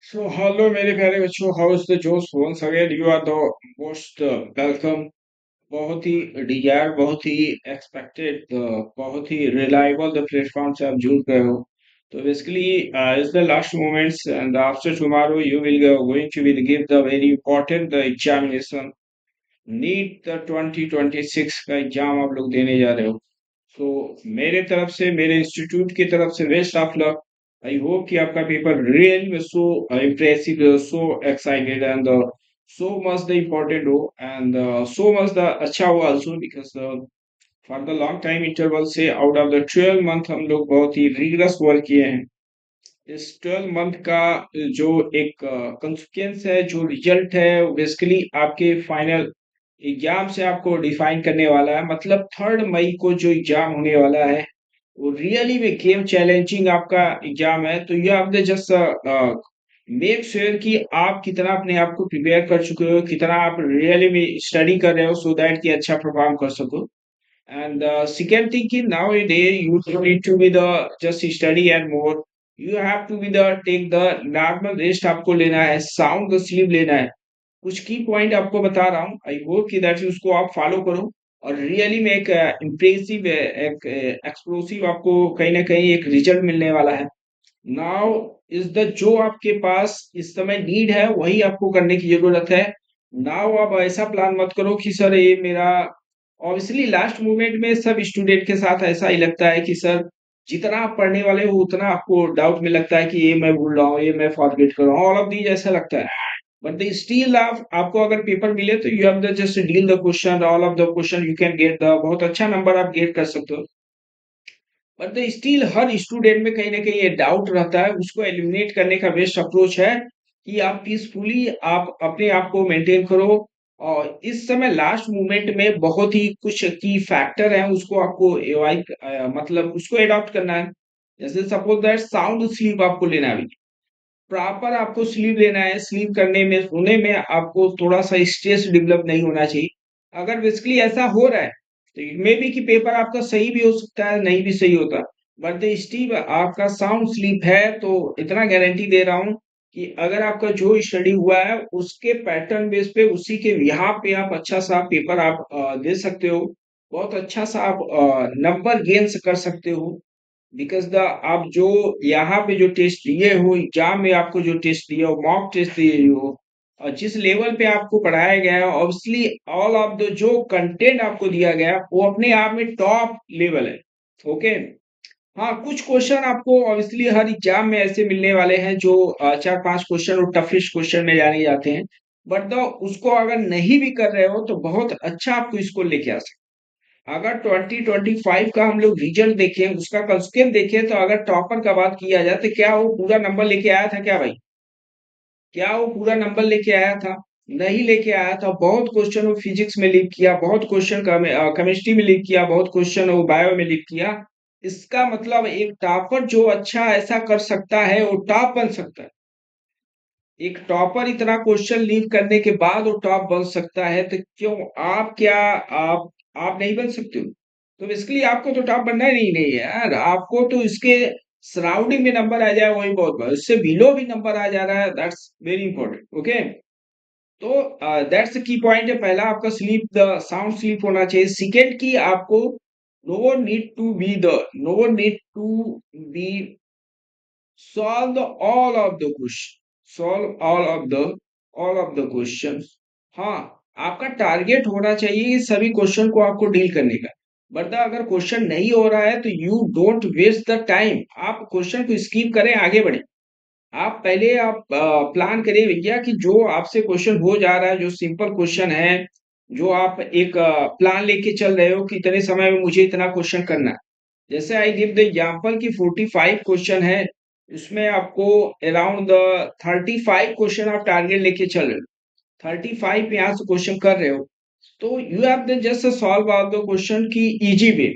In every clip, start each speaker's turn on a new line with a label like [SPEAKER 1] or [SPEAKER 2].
[SPEAKER 1] Hello मेरे प्यारे बच्चों, how is the josh? Once again you are the most welcome. बहुत ही डिजायर, बहुत ही एक्सपेक्टेड, बहुत ही रिलायबल द प्लेटफॉर्म से आप जुड़ गए हो। तो basically is the last moments and after tomorrow you will going to will give the very important the examination. NEET the 2026 का एग्जाम आप लोग देने जा रहे हो। सो मेरे तरफ से, मेरे इंस्टीट्यूट की तरफ से best of luck. I hope कि आपका पेपर रियली में सो impressive, so excited and so much the important हो and so much the अच्छा हो also because for the long time interval से out of the 12 month हम लोग बहुत ही rigorous वर्क किए हैं। इस 12 मंथ का जो एक कंसिक्वेंस है, जो रिजल्ट है, बेसिकली आपके फाइनल एग्जाम से आपको डिफाइन करने वाला है। मतलब 3 मई को जो एग्जाम होने वाला है वो रियली में गेम चैलेंजिंग आपका एग्जाम है। तो you have the just make sure कि आप कितना अपने आप को प्रिपेयर कर चुके हो, कितना आप रियली में स्टडी कर रहे हो सो दैट कि अच्छा परफॉर्म कर सको। And second thing is nowadays you don't need to be the just study and more. You have to be the take the normal rest आपको लेना है, sound sleep लेना है। कुछ की पॉइंट आपको बता रहा हूँ, आई होप कि दैट उसको आप फॉलो करो और रियली में एक इम्प्रेसिव, एक एक्सप्लोसिव आपको कहीं ना कहीं एक रिजल्ट मिलने वाला है। नाउ इज द जो आपके पास इस समय नीड है वही आपको करने की जरूरत है। नाउ आप ऐसा प्लान मत करो कि सर ये मेरा, ऑब्वियसली लास्ट मोमेंट में सब स्टूडेंट के साथ ऐसा ही लगता है कि सर जितना आप पढ़ने वाले हो उतना आपको डाउट में लगता है कि ये मैं भूल रहा हूँ, ये मैं फॉरगेट कर रहा हूँ, ऑल ऑफ दीज ऐसा लगता है। बट द स्टिल आप आपको अगर पेपर मिले तो you have the just deal the question, all of the question you can get the, बहुत अच्छा नंबर आप गेट कर सकते हो। But the still her student में कहीं ना कहीं ये डाउट रहता है, उसको एलिमिनेट करने का बेस्ट अप्रोच है कि आप पीसफुली आप अपने आप को मेंटेन करो। और इस समय लास्ट मोमेंट में बहुत ही कुछ की फैक्टर है, उसको आपको एवॉइड, मतलब उसको अडॉप्ट करना है। जैसे सपोज दैट साउंड स्लीप आपको लेना है, प्रॉपर आपको स्लीप लेना है। स्लीप करने में, सोने में आपको थोड़ा सा स्ट्रेस डेवलप नहीं होना चाहिए। अगर बेसिकली ऐसा हो रहा है तो इट मे बी कि पेपर आपका सही भी हो सकता है, नहीं भी सही होता। बट स्टीव आपका साउंड स्लीप है तो इतना गारंटी दे रहा हूं कि अगर आपका जो स्टडी हुआ है उसके पैटर्न बेस पे, उसी के यहाँ पे आप अच्छा सा पेपर आप दे सकते हो। बहुत अच्छा सा आप नंबर गेन कर सकते हो। बिकॉज द आप जो यहाँ पे जो टेस्ट दिए हो, एग्जाम में आपको जो टेस्ट दिया हो, मॉक टेस्ट दिए हो, और जिस लेवल पे आपको पढ़ाया गया है, ऑब्वियसली ऑल ऑफ द जो कंटेंट आपको दिया गया वो अपने आप में टॉप लेवल है। ओके। हाँ, कुछ क्वेश्चन आपको ऑब्वियसली हर एग्जाम में ऐसे मिलने वाले हैं जो 4-5 क्वेश्चन और टफेस्ट क्वेश्चन में जाने जाते हैं। बट द उसको अगर नहीं भी कर रहे हो तो बहुत अच्छा आपको इसको लेके आ सकते। अगर 2025 का हम लोग रिजल्ट देखें, उसका कंस्ट्रेंट देखें, तो अगर टॉपर का बात किया जाए तो क्या वो पूरा नंबर लेके आया था क्या भाई? क्या वो पूरा नंबर लेके आया था? नहीं लेके आया था। बहुत क्वेश्चन वो फिजिक्स में लीक किया, बहुत क्वेश्चन केमिस्ट्री में लीक किया, बहुत क्वेश्चन वो बायो में लीक किया। इसका मतलब एक टॉपर जो अच्छा ऐसा कर सकता है वो टॉप बन सकता है। एक टॉपर इतना क्वेश्चन लीव करने के बाद वो टॉप बन सकता है, तो क्यों आप, क्या आप नहीं बन सकते हो? तो बेसिकली आपको तो टॉप बनना ही नहीं है यार, आपको तो इसके सराउंडिंग में नंबर आ जाए वही बहुत बड़ा, इससे बिलो भी नंबर आ जा रहा है, दैट्स वेरी इंपॉर्टेंट। ओके। तो दैट्स द की पॉइंट है। पहला आपका स्लीप, द साउंड स्लीप होना चाहिए। सेकेंड की आपको no need to be the, no need to be solve the all of the question, solve all of the questions। हाँ, आपका टारगेट होना चाहिए कि सभी क्वेश्चन को आपको डील करने का। बट अगर क्वेश्चन नहीं हो रहा है तो you don't waste the time, आप क्वेश्चन को स्किप करें, आगे बढ़े। आप पहले आप प्लान करिए भैया कि जो आपसे क्वेश्चन हो जा रहा है, जो सिंपल क्वेश्चन है, जो आप एक प्लान लेके चल रहे हो कि इतने समय में मुझे इतना क्वेश्चन करना है। जैसे आई गिव द एग्जांपल कि 45 क्वेश्चन है, इसमें आपको अराउंड द 35 क्वेश्चन आप टारगेट लेके चल रहे हो, 35 यहाँ से क्वेश्चन कर रहे हो, तो you have the just solve out the question की इजी वे।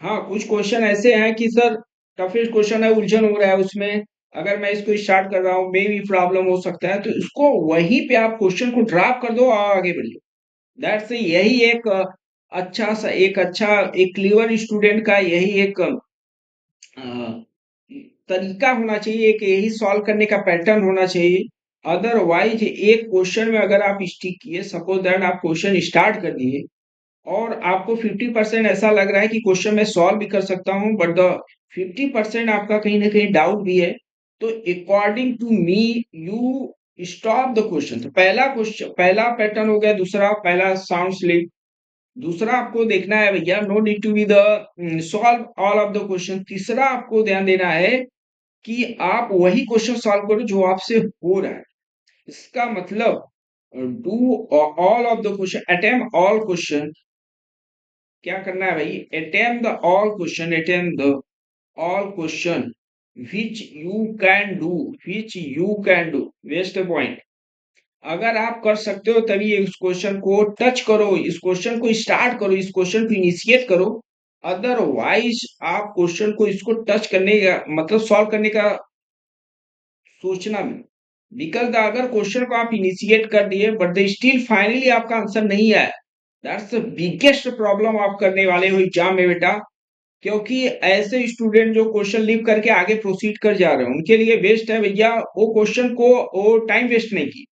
[SPEAKER 1] हाँ, कुछ क्वेश्चन ऐसे हैं कि सर टफेस्ट क्वेश्चन है, उलझन हो रहा है उसमें, अगर मैं इसको स्टार्ट कर रहा हूँ मे भी प्रॉब्लम हो सकता है, तो इसको वहीं पे आप क्वेश्चन को ड्रॉप कर दो और आगे बढ़िए। दैट्स यही एक अच्छा सा, एक अच्छा, एक क्लीवर स्टूडेंट का यही एक तरीका होना चाहिए, एक यही सॉल्व करने का पैटर्न होना चाहिए। अदरवाइज एक क्वेश्चन में अगर आप स्टिक किए, सपोज दैट आप क्वेश्चन स्टार्ट कर दिए और आपको 50% ऐसा लग रहा है कि क्वेश्चन मैं सॉल्व भी कर सकता हूँ, बट द 50% आपका कहीं ना कहीं डाउट भी है, तो according to me you stop the question. तो पहला क्वेश्चन, पहला पैटर्न हो गया, दूसरा पहला साउंड स्लिप। दूसरा आपको देखना है भैया, no need to be the solve all of the question. तीसरा आपको ध्यान देना है कि आप वही क्वेश्चन सॉल्व करो जो आपसे हो रहा है। इसका मतलब do all of the question, attempt all question. क्या करना है भाई, attempt the all question, attempt the all question which you can do, which you can do. Waste point, अगर आप कर सकते हो तभी इस क्वेश्चन को टच करो, इस क्वेश्चन को स्टार्ट करो, इस क्वेश्चन को इनिशिएट करो। अदरवाइज आप क्वेश्चन को इसको टच करने का मतलब सॉल्व करने का सोचना भी, बिकॉज अगर क्वेश्चन को आप इनिशिएट कर दिए बट द स्टिल फाइनली आपका आंसर नहीं आया, दैट्स द बिगेस्ट प्रॉब्लम आप करने वाले हो एग्जाम में बेटा। क्योंकि ऐसे स्टूडेंट जो क्वेश्चन लीव करके आगे प्रोसीड कर जा रहे हैं उनके लिए वेस्ट है भैया, वो क्वेश्चन को वो टाइम वेस्ट नहीं की,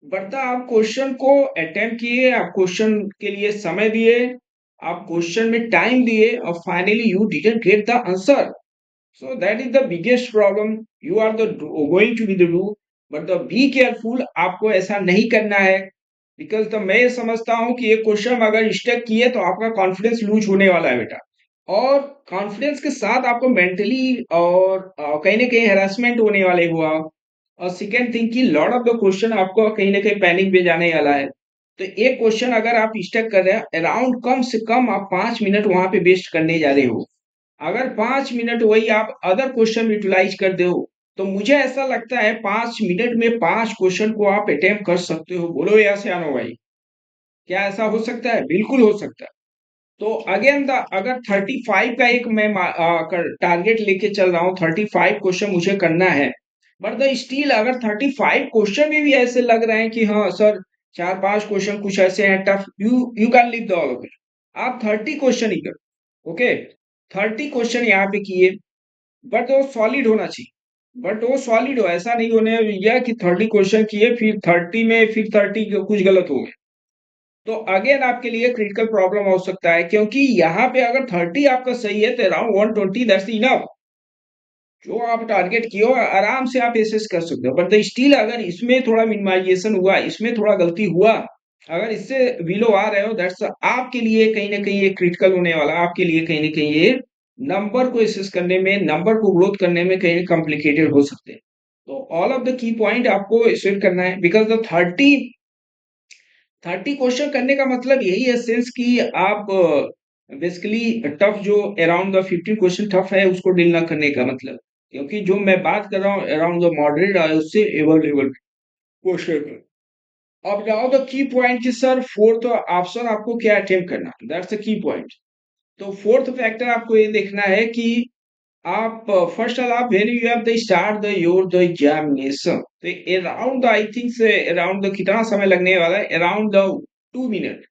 [SPEAKER 1] बट आप क्वेश्चन को अटेम्प्ट किए, आप क्वेश्चन के लिए समय दिए, आप क्वेश्चन में टाइम दिए और finally you didn't get the answer. So that is the biggest problem. You are the going to be the do, but the be careful. आपको ऐसा नहीं करना है, बिकॉज तो मैं समझता हूँ कि एक क्वेश्चन अगर स्टक किए तो आपका कॉन्फिडेंस लूज होने वाला है बेटा, और कॉन्फिडेंस के साथ आपको मेंटली और कहीं ना कहीं हेरासमेंट होने वाले हुआ। और सेकेंड थिंग की लॉट ऑफ द क्वेश्चन आपको कहीं ना कहीं पैनिक में जाने वाला है। तो एक क्वेश्चन अगर आप स्टक कर रहे हैं अराउंड, कम से कम आप 5 मिनट वहां पे वेस्ट करने जा रहे हो। अगर 5 मिनट वही आप अदर क्वेश्चन यूटिलाइज कर दो, तो मुझे ऐसा लगता है 5 मिनट में 5 क्वेश्चन को आप अटेम्प्ट कर सकते हो। बोलो या सियानो भाई, क्या ऐसा हो सकता है? बिल्कुल हो सकता है। तो अगेन द अगर 35 का एक मैं टारगेट लेके चल रहा हूँ, 35 क्वेश्चन मुझे करना है, बट द स्टिल अगर 35 क्वेश्चन में भी ऐसे लग रहे हैं कि हाँ सर 4-5 क्वेश्चन कुछ ऐसे हैं tough, you can leave the all of it. आप 30 क्वेश्चन ही करो, ओके। 30 क्वेश्चन यहाँ पे किए, बट वो सॉलिड होना चाहिए, बट वो सॉलिड हो, ऐसा नहीं होने भैया कि 30 क्वेश्चन किए फिर 30 में फिर 30 कुछ गलत हो गए, तो अगेन आपके लिए क्रिटिकल प्रॉब्लम हो सकता है। क्योंकि यहाँ पे अगर 30 आपका सही है तो अराउंड 120 दैट्स इनफ। जो आप टारगेट किए हो आराम से आप एसेस कर सकते हो, बट स्टिल अगर इसमें थोड़ा मिनिमाइजेशन हुआ, इसमें थोड़ा गलती हुआ, अगर इससे बिलो आ रहे हो, दैट्स आपके लिए कहीं ना कहीं ये क्रिटिकल होने वाला, आपके लिए कहीं ना कहीं ये नंबर को एसेस करने में, नंबर को ग्रोथ करने में कहीं कॉम्प्लिकेटेड हो सकते हैं। तो all of the key point आपको सेट करना है, बिकॉज द 30 क्वेश्चन करने का मतलब यही है सेंस कि आप बेसिकली टफ जो अराउंड द 15 क्वेश्चन टफ है उसको डील ना करने का मतलब, क्योंकि जो मैं बात कर रहा हूँ अराउंड द मॉडरेट है उससे एबल लेवल क्वेश्चन। अब नाउ द की पॉइंट कि सर फोर्थ ऑप्शन आपको क्या अटेम्प्ट करना, दैट्स द की पॉइंट। तो फोर्थ फैक्टर आपको ये देखना है कि आप फर्स्ट ऑल आप when you have the start the your the examination, तो around I think say around the कितना समय लगने वाला है, around the 2 minute.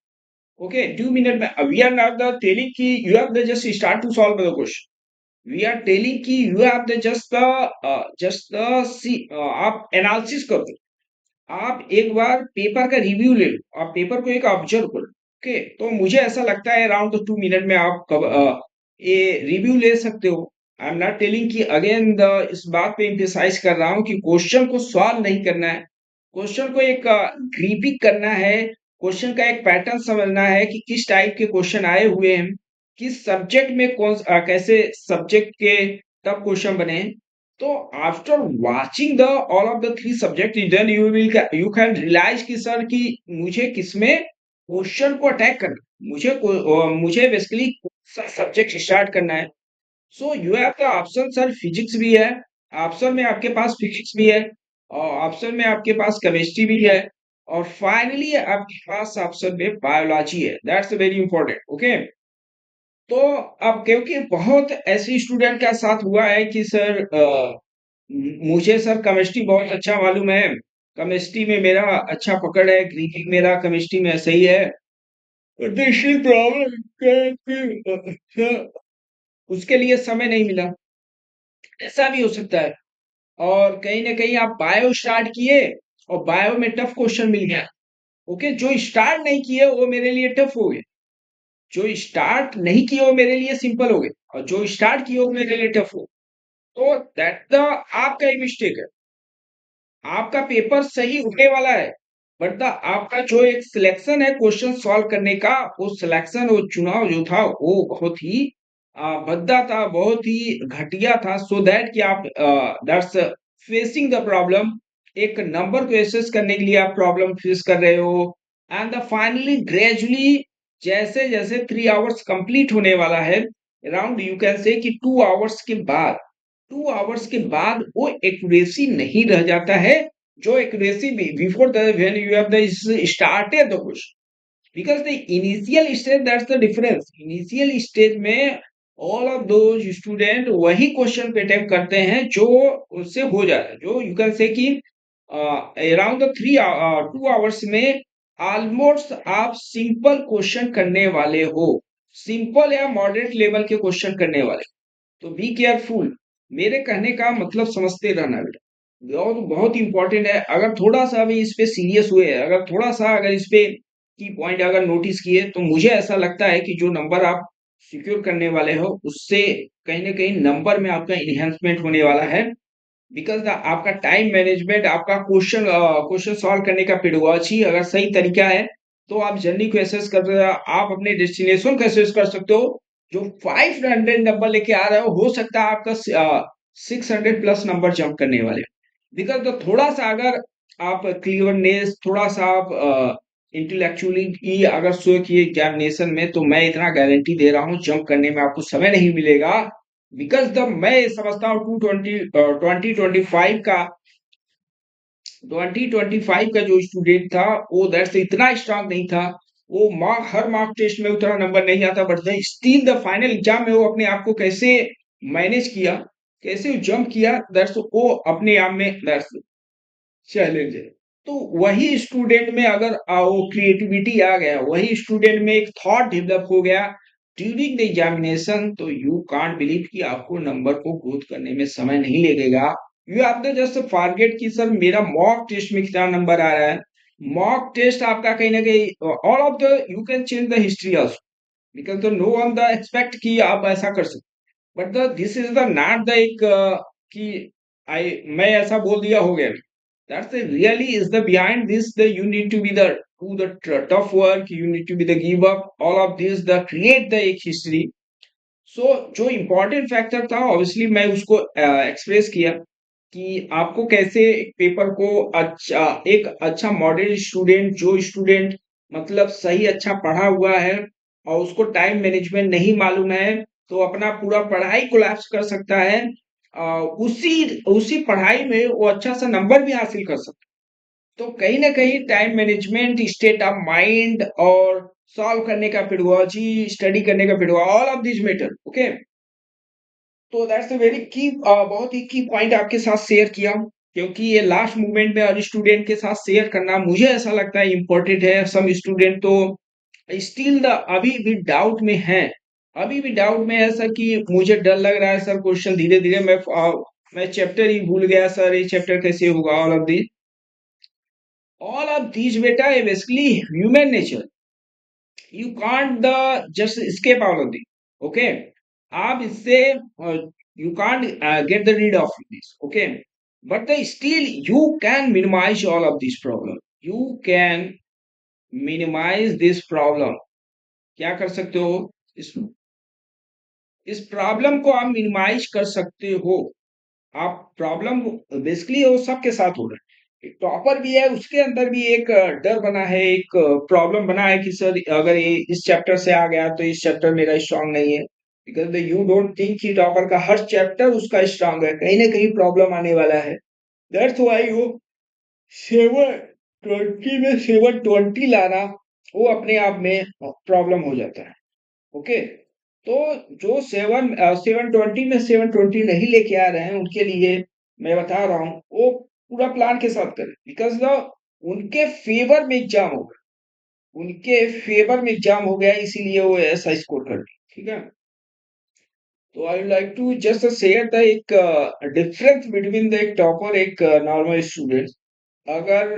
[SPEAKER 1] Okay 2 minute में we are not the telling कि you have the just start to solve the question, we are telling कि you have the just the see, आप analysis करो, आप एक बार पेपर का रिव्यू ले लो, आप पेपर को एक ऑब्जर्व करो। ओके तो मुझे ऐसा लगता है अराउंड 2 मिनट में आप ये रिव्यू ले सकते हो। आई एम नॉट टेलिंग कि अगेन द इस बात पे इम्फेसाइज कर रहा हूँ कि क्वेश्चन को सॉल्व नहीं करना है, क्वेश्चन को एक ग्रीपिंग करना है, क्वेश्चन का एक पैटर्न समझना है कि किस टाइप के क्वेश्चन आए हुए हैं, किस सब्जेक्ट में कैसे सब्जेक्ट के टफ क्वेश्चन बने हैं। तो after watching the all of the 3 subject then you can realise कि सर कि मुझे किसमें क्वेश्चन को अटैक करना, मुझे बेसिकली सब्जेक्ट स्टार्ट करना है। So you have the option sir, physics भी है ऑप्शन में आपके पास, फिजिक्स भी है और ऑप्शन में आपके पास केमिस्ट्री भी है, और फाइनली आपके पास ऑप्शन में बायोलॉजी है, दैट्स वेरी इंपॉर्टेंट। ओके तो अब क्योंकि बहुत ऐसे स्टूडेंट का साथ हुआ है कि सर मुझे सर केमिस्ट्री बहुत अच्छा मालूम है, केमिस्ट्री में मेरा अच्छा पकड़ है, ग्रीकिंग मेरा केमिस्ट्री में सही है, प्रॉब्लम उसके लिए समय नहीं मिला। ऐसा भी हो सकता है। और कहीं ना कहीं आप बायो स्टार्ट किए और बायो में टफ क्वेश्चन मिल गया। ओके, जो स्टार्ट नहीं किए वो मेरे लिए टफ हो गए, जो स्टार्ट नहीं किए वो मेरे लिए सिंपल हो गए, और जो स्टार्ट किए वो मेरे लिए टफ हो। तो दैट द आपका ही मिस्टेक है। आपका पेपर सही होने वाला है, बट द आपका जो एक सिलेक्शन है क्वेश्चन सॉल्व करने का, वो सिलेक्शन, वो चुनाव जो था वो बहुत ही भद्दा था, बहुत ही घटिया था। सो दैट कि आप दैट्स फेसिंग द प्रॉब्लम, एक नंबर को एसेस करने के लिए आप प्रॉब्लम फेस कर रहे हो। एंड द फाइनली ग्रेजुअली जैसे जैसे 3 आवर्स कंप्लीट होने वाला है, अराउंड यू कैन से कि 2 आवर्स के बाद, 2 आवर्स के बाद वो एक्यूरेसी नहीं रह जाता है, जो accuracy before the when you have the started the question. Because the initial stage, that's the difference. Initial stage में ऑल ऑफ दोज स्टूडेंट वही क्वेश्चन पे अटेम्प्ट करते हैं जो उससे हो जाता है, जो यू कैन से कि अराउंड द 2 आवर्स में ऑलमोस्ट आप सिंपल क्वेश्चन करने वाले हो, सिंपल या मॉडरेट लेवल के क्वेश्चन करने वाले। तो बी केयरफुल, मेरे कहने का मतलब समझते रहना बेटा, बहुत बहुत इंपॉर्टेंट है। अगर थोड़ा सा भी इस पे सीरियस हुए, अगर थोड़ा सा अगर इस पे की पॉइंट अगर नोटिस किए, तो मुझे ऐसा लगता है कि जो नंबर आप सिक्योर करने वाले हो उससे कहीं ना कहीं नंबर में आपका इन्हेंसमेंट होने वाला है। बिकॉज आपका टाइम मैनेजमेंट, आपका क्वेश्चन क्वेश्चन सॉल्व करने का पेडगोजी अगर सही तरीका है, तो आप जर्नी को एसेस कर रहे हो, आप अपने डेस्टिनेशन को एसेस कर सकते हो। जो 500 नंबर लेके आ रहे हो सकता है आपका 600 प्लस नंबर जंप करने वाले। बिकॉज तो थोड़ा सा अगर आप क्लियरनेस, थोड़ा सा आप इंटेलेक्चुअली अगर शो किए एग्जामिनेशन में, तो मैं इतना गारंटी दे रहा हूँ जंप करने में आपको समय नहीं मिलेगा। बिकॉज द मैं समझता हूँ 2025 का जो स्टूडेंट था, वो दैट्स इतना स्ट्रांग नहीं था। वो हर मार्क टेस्ट में उतना नंबर नहीं आता, but still the final exam में वो अपने आप को कैसे मैनेज किया, कैसे जंप किया, दैट्स वो अपने आप में दैट्स चैलेंज है। तो वही स्टूडेंट में अगर वो क्रिएटिविटी आ गया, वही स्टूडेंट में एक थॉट डेवलप हो गया ड्यूरिंग द एग्जामिनेशन, तो यू कांट बिलीव कि आपको नंबर को ग्रोथ करने में समय नहीं लगेगा। You have to just forget कि सर मेरा मॉक टेस्ट में कितना नंबर आ रहा है। मॉक टेस्ट आपका कहीं ना कहीं all of the you can change the history also, because the no one the expect कि आप ऐसा कर सकते। But the this is the not the एक कि आई मैं ऐसा बोल दिया हो गया। That's the really is the behind this, the you need to be the do the tough work, you need to be the give up all of this, the create the एक history। So जो important factor था obviously मैं उसको express किया कि आपको कैसे एक पेपर को अच्छा, एक अच्छा मॉडल स्टूडेंट, जो स्टूडेंट मतलब सही अच्छा पढ़ा हुआ है और उसको टाइम मैनेजमेंट नहीं मालूम है, तो अपना पूरा पढ़ाई कोलैप्स कर सकता है। उसी उसी पढ़ाई में वो अच्छा सा नंबर भी हासिल कर सकता है। तो कहीं ना कहीं time management, state of mind और सॉल्व करने का पेडगोलॉजी, स्टडी करने का pedagogy, all of this matter. Okay, तो दैट्स अ वेरी की बहुत ही की पॉइंट आपके साथ शेयर किया, क्योंकि ये लास्ट मोमेंट में हर स्टूडेंट के साथ शेयर करना मुझे ऐसा लगता है इम्पोर्टेंट है। सम स्टूडेंट तो स्टिल द अभी भी डाउट में है, अभी भी डाउट में है सर कि मुझे डर लग रहा है सर, क्वेश्चन धीरे धीरे मैं चैप्टर ही भूल गया सर, ये चैप्टर कैसे होगा। ऑल ऑफ दिस बेटा ये basically human nature, you can't the just escape out of this। Okay, आप इससे you can't get the rid of this. Okay, but the still you can minimise all of this problem, you can minimise this problem. क्या कर सकते हो, इस इस problem को आप मिनिमाइज कर सकते हो। आप प्रॉब्लम बेसिकली वो सबके साथ हो रहा है, एक टॉपर भी है उसके अंदर भी एक डर बना है, एक प्रॉब्लम बना है कि सर अगर ये इस चैप्टर से आ गया तो इस चैप्टर मेरा स्ट्रांग नहीं है। बिकॉज यू डोंट थिंक कि टॉपर का हर चैप्टर उसका स्ट्रांग है, कहीं ना कहीं प्रॉब्लम आने वाला है। दैट्स व्हाई वो 720 में 720 लाना वो अपने आप में प्रॉब्लम हो जाता है। ओके, तो जो 720 में 720 नहीं लेके आ रहे हैं उनके लिए मैं बता रहा हूँ वो पूरा प्लान के साथ करें। बिकॉज द उनके फेवर में एग्जाम हो गया, उनके फेवर में एग्जाम हो गया, इसीलिए वो ऐसा स्कोर कर दिया। ठीक है, तो I like to just share the एक डिफरेंस बिटवीन द एक टॉपर एक नॉर्मल स्टूडेंट। अगर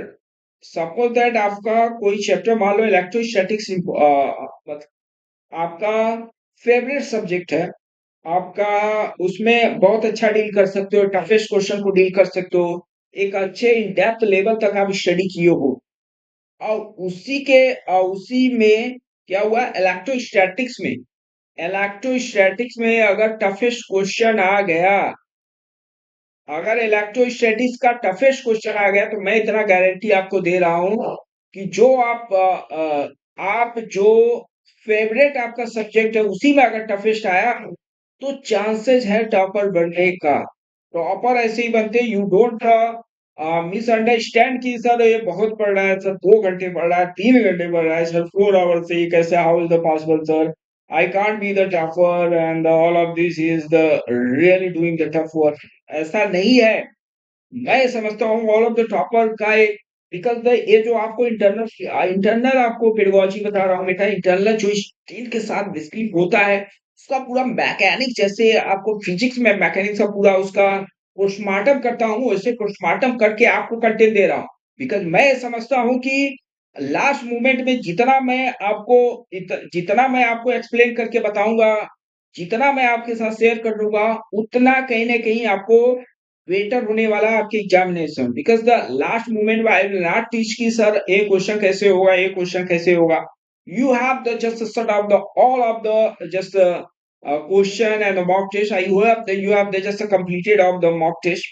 [SPEAKER 1] सपोज दैट आपका कोई चैप्टर मान लो इलेक्ट्रोस्टैटिक्स मतलब आपका फेवरेट सब्जेक्ट है, आपका उसमें बहुत अच्छा डील कर सकते हो, टफेस्ट क्वेश्चन को डील कर सकते हो, एक अच्छे इन डेप्थ लेवल तक आप स्टडी किए हो, और उसी में क्या हुआ, इलेक्ट्रोस्टैटिक्स में अगर टफेस्ट क्वेश्चन आ गया, अगर इलेक्ट्रोस्टैटिक्स का टफेस्ट क्वेश्चन आ गया, तो मैं इतना गारंटी आपको दे रहा हूं कि आप जो फेवरेट आपका सब्जेक्ट है उसी में अगर टफेस्ट आया, तो चांसेस है टॉपर बनने का। टॉपर ऐसे ही बनते, यू डोंट मिसअंडरस्टैंड कि सर ये बहुत पढ़ रहा है सर, 2 घंटे पढ़ रहा है, 3 घंटे पढ़ रहा है सर, 4 आवर से, ये कैसे, how is the possible sir, I can't be the tougher and all of this is the really doing the tough work. ऐसा नहीं है। मैं समझता हूँ ऑल ऑफ द टॉपर का एक, बिकॉज द ये जो आपको इंटरनल इंटरनल आपको पेडागोजी बता रहा हूँ बेटा, इंटरनल जो स्टील के साथ बेसिकली होता है, उसका पूरा मैकेनिक, जैसे आपको फिजिक्स में मैकेनिक्स का पूरा उसका पोस्टमार्टम करता हूँ, वैसे पोस्टमार्टम करके आपको कंटेंट दे रहा हूँ। बिकॉज मैं समझता हूँ कि लास्ट मोमेंट में जितना मैं आपको एक्सप्लेन करके बताऊंगा, जितना मैं आपके साथ शेयर कर लूंगा, उतना कहीं ना कहीं आपको बेटर होने वाला है आपके examination. Because the last moment I will not teach कि सर ए क्वेश्चन कैसे होगा, ए क्वेश्चन कैसे होगा। You have the just sort of the all of the just question and the mock test. You have the just completed of the mock test,